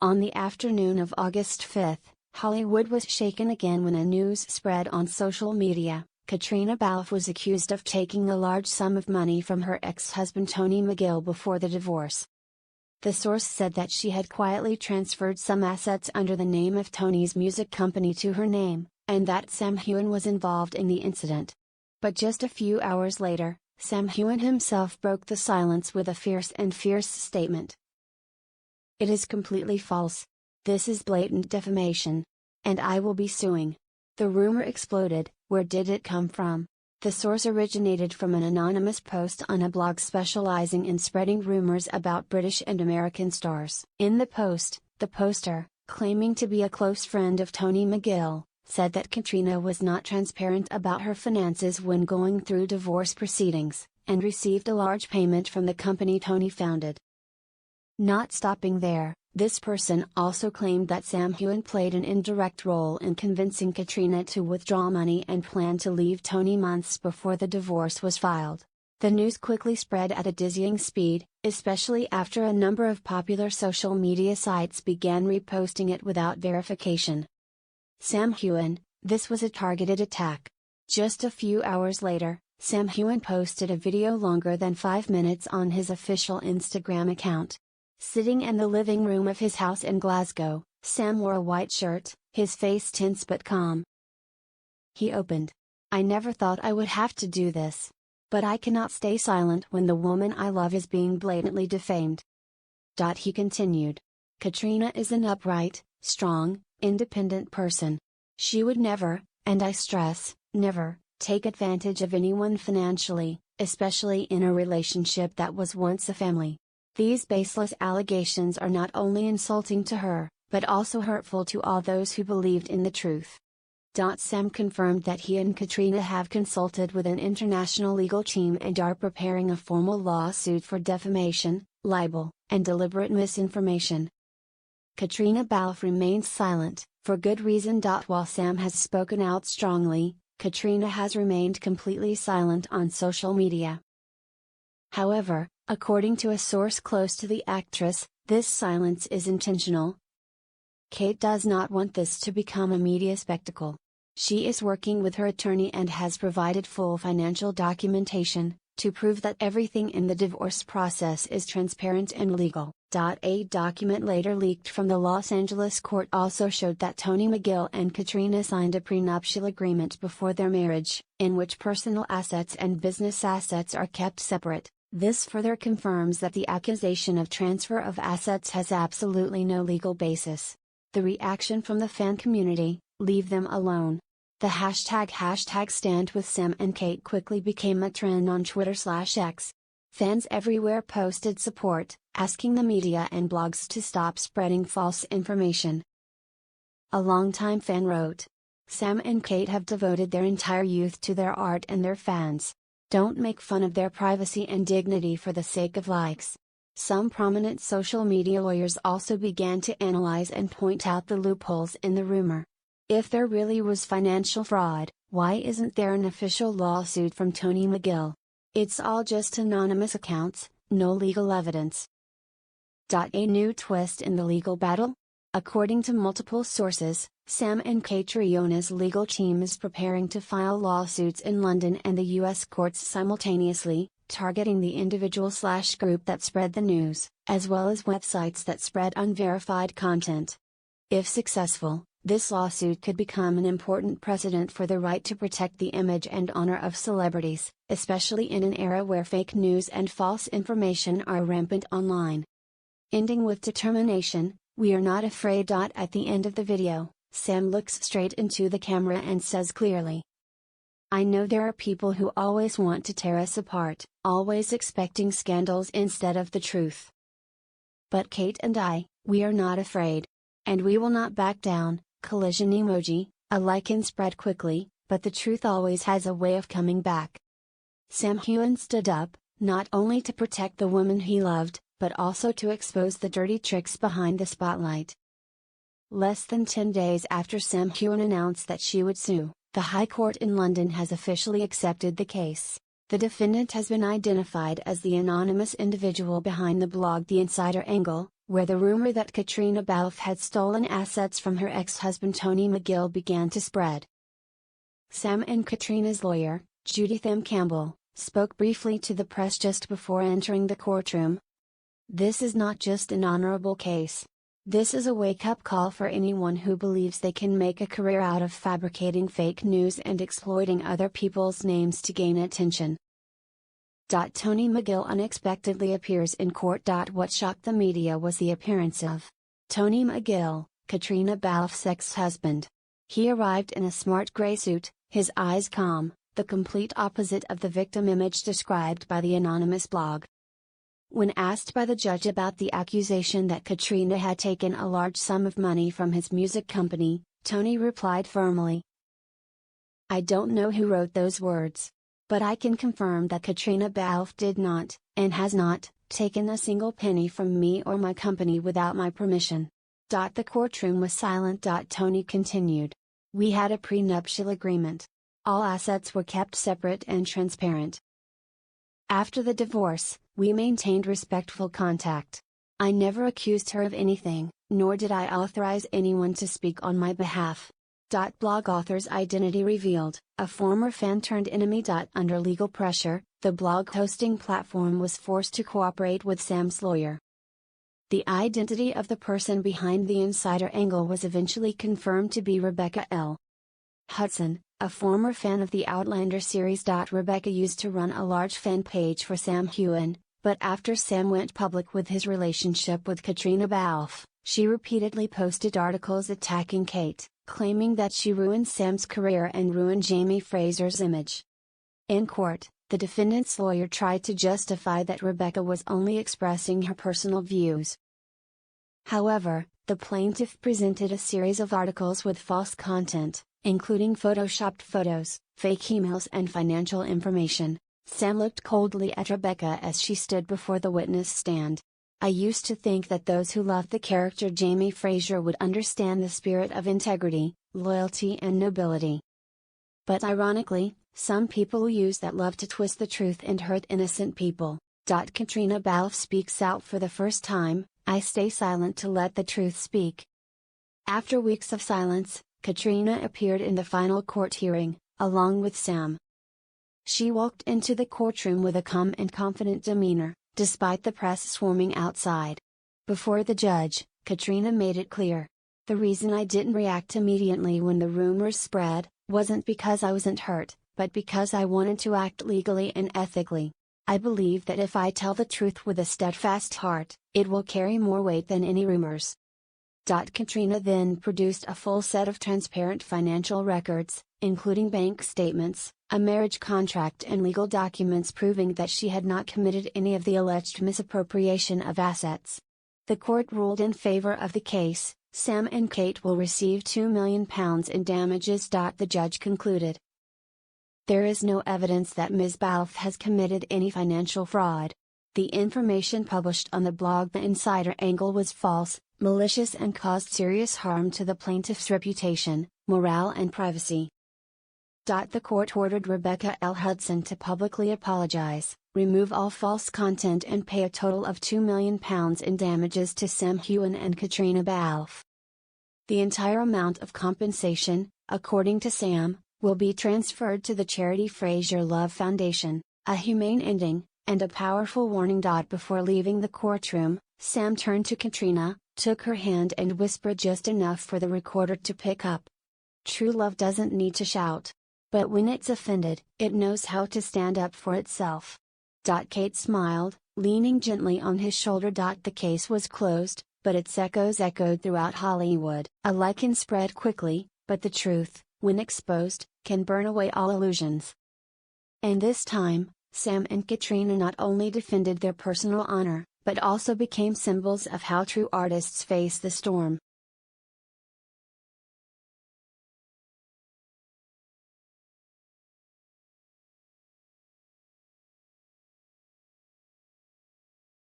On the afternoon of August 5, Hollywood was shaken again when a news spread on social media. Katrina Balfe was accused of taking a large sum of money from her ex-husband Tony McGill before the divorce. The source said that she had quietly transferred some assets under the name of Tony's music company to her name, and that Sam Heughan was involved in the incident. But just a few hours later, Sam Heughan himself broke the silence with a fierce statement. "It is completely false. This is blatant defamation. And I will be suing." The rumor exploded. Where did it come from? The source originated from an anonymous post on a blog specializing in spreading rumors about British and American stars. In the post, the poster, claiming to be a close friend of Tony McGill, said that Katrina was not transparent about her finances when going through divorce proceedings, and received a large payment from the company Tony founded. Not stopping there, this person also claimed that Sam Heughan played an indirect role in convincing Katrina to withdraw money and plan to leave Tony months before the divorce was filed. The news quickly spread at a dizzying speed, especially after a number of popular social media sites began reposting it without verification. Sam Heughan, this was a targeted attack. Just a few hours later, Sam Heughan posted a video longer than 5 minutes on his official Instagram account. Sitting in the living room of his house in Glasgow, Sam wore a white shirt, his face tense but calm. He opened. "I never thought I would have to do this. But I cannot stay silent when the woman I love is being blatantly defamed." He continued. "Katrina is an upright, strong, independent person. She would never, and I stress, never, take advantage of anyone financially, especially in a relationship that was once a family. These baseless allegations are not only insulting to her, but also hurtful to all those who believed in the truth." Sam confirmed that he and Katrina have consulted with an international legal team and are preparing a formal lawsuit for defamation, libel, and deliberate misinformation. Katrina Balfe remains silent, for good reason. While Sam has spoken out strongly, Katrina has remained completely silent on social media. However, according to a source close to the actress, this silence is intentional. Kate does not want this to become a media spectacle. She is working with her attorney and has provided full financial documentation, to prove that everything in the divorce process is transparent and legal. A document later leaked from the Los Angeles court also showed that Tony McGill and Katrina signed a prenuptial agreement before their marriage, in which personal assets and business assets are kept separate. This further confirms that the accusation of transfer of assets has absolutely no legal basis. The reaction from the fan community, "Leave them alone." The hashtag #StandWithSam and Kate quickly became a trend on Twitter/X. Fans everywhere posted support, asking the media and blogs to stop spreading false information. A longtime fan wrote, "Sam and Kate have devoted their entire youth to their art and their fans. Don't make fun of their privacy and dignity for the sake of likes." Some prominent social media lawyers also began to analyze and point out the loopholes in the rumor. If there really was financial fraud, why isn't there an official lawsuit from Tony McGill? It's all just anonymous accounts, no legal evidence. A new twist in the legal battle? According to multiple sources, Sam and Caitriona's legal team is preparing to file lawsuits in London and the US courts simultaneously, targeting the individual/group that spread the news, as well as websites that spread unverified content. If successful, this lawsuit could become an important precedent for the right to protect the image and honor of celebrities, especially in an era where fake news and false information are rampant online. Ending with determination, "We are not afraid." At the end of the video, Sam looks straight into the camera and says clearly, "I know there are people who always want to tear us apart, always expecting scandals instead of the truth. But Kate and I, we are not afraid. And we will not back down." Collision emoji. A lykan spread quickly, but the truth always has a way of coming back. Sam Heughan stood up, not only to protect the woman he loved, but also to expose the dirty tricks behind the spotlight. Less than 10 days after Sam Heughan announced that she would sue, the High Court in London has officially accepted the case. The defendant has been identified as the anonymous individual behind the blog The Insider Angle, where the rumor that Katrina Balfe had stolen assets from her ex-husband Tony McGill began to spread. Sam and Katrina's lawyer, Judith M. Campbell, spoke briefly to the press just before entering the courtroom. "This is not just an honorable case. This is a wake-up call for anyone who believes they can make a career out of fabricating fake news and exploiting other people's names to gain attention." Tony McGill unexpectedly appears in court. What shocked the media was the appearance of Tony McGill, Katrina Balfe's ex-husband. He arrived in a smart gray suit, his eyes calm, the complete opposite of the victim image described by the anonymous blog. When asked by the judge about the accusation that Katrina had taken a large sum of money from his music company, Tony replied firmly, "I don't know who wrote those words. But I can confirm that Katrina Balfe did not, and has not, taken a single penny from me or my company without my permission." The courtroom was silent. Tony continued, "We had a prenuptial agreement. All assets were kept separate and transparent. After the divorce, we maintained respectful contact. I never accused her of anything, nor did I authorize anyone to speak on my behalf." Blog author's identity revealed, a former fan turned enemy. Under legal pressure, the blog hosting platform was forced to cooperate with Sam's lawyer. The identity of the person behind the insider angle was eventually confirmed to be Rebecca L. Hudson, a former fan of the Outlander series. Rebecca used to run a large fan page for Sam Heughan, but after Sam went public with his relationship with Katrina Balfe, she repeatedly posted articles attacking Kate, claiming that she ruined Sam's career and ruined Jamie Fraser's image. In court, the defendant's lawyer tried to justify that Rebecca was only expressing her personal views. However, the plaintiff presented a series of articles with false content, including photoshopped photos, fake emails and financial information. Sam looked coldly at Rebecca as she stood before the witness stand. "I used to think that those who loved the character Jamie Fraser would understand the spirit of integrity, loyalty and nobility. But ironically, some people use that love to twist the truth and hurt innocent people." Katrina Balfe speaks out for the first time, "I stay silent to let the truth speak." After weeks of silence, Katrina appeared in the final court hearing, along with Sam. She walked into the courtroom with a calm and confident demeanor, despite the press swarming outside. Before the judge, Katrina made it clear, "The reason I didn't react immediately when the rumors spread, wasn't because I wasn't hurt, but because I wanted to act legally and ethically. I believe that if I tell the truth with a steadfast heart, it will carry more weight than any rumors." Katrina then produced a full set of transparent financial records, including bank statements, a marriage contract and legal documents proving that she had not committed any of the alleged misappropriation of assets. The court ruled in favor of the case. Sam and Kate will receive £2 million in damages. The judge concluded, "There is no evidence that Ms. Balfe has committed any financial fraud. The information published on the blog The Insider Angle was false, malicious and caused serious harm to the plaintiff's reputation, morale and privacy." The court ordered Rebecca L. Hudson to publicly apologize, remove all false content and pay a total of £2 million in damages to Sam Heughan and Katrina Balfe. The entire amount of compensation, according to Sam, will be transferred to the charity Fraser Love Foundation, a humane ending, and a powerful warning. Before leaving the courtroom, Sam turned to Katrina, took her hand and whispered just enough for the recorder to pick up. "True love doesn't need to shout. But when it's offended, it knows how to stand up for itself." Kate smiled, leaning gently on his shoulder. The case was closed, but its echoes echoed throughout Hollywood. A lykan spread quickly, but the truth, when exposed, can burn away all illusions. And this time, Sam and Katrina not only defended their personal honor, but also became symbols of how true artists face the storm.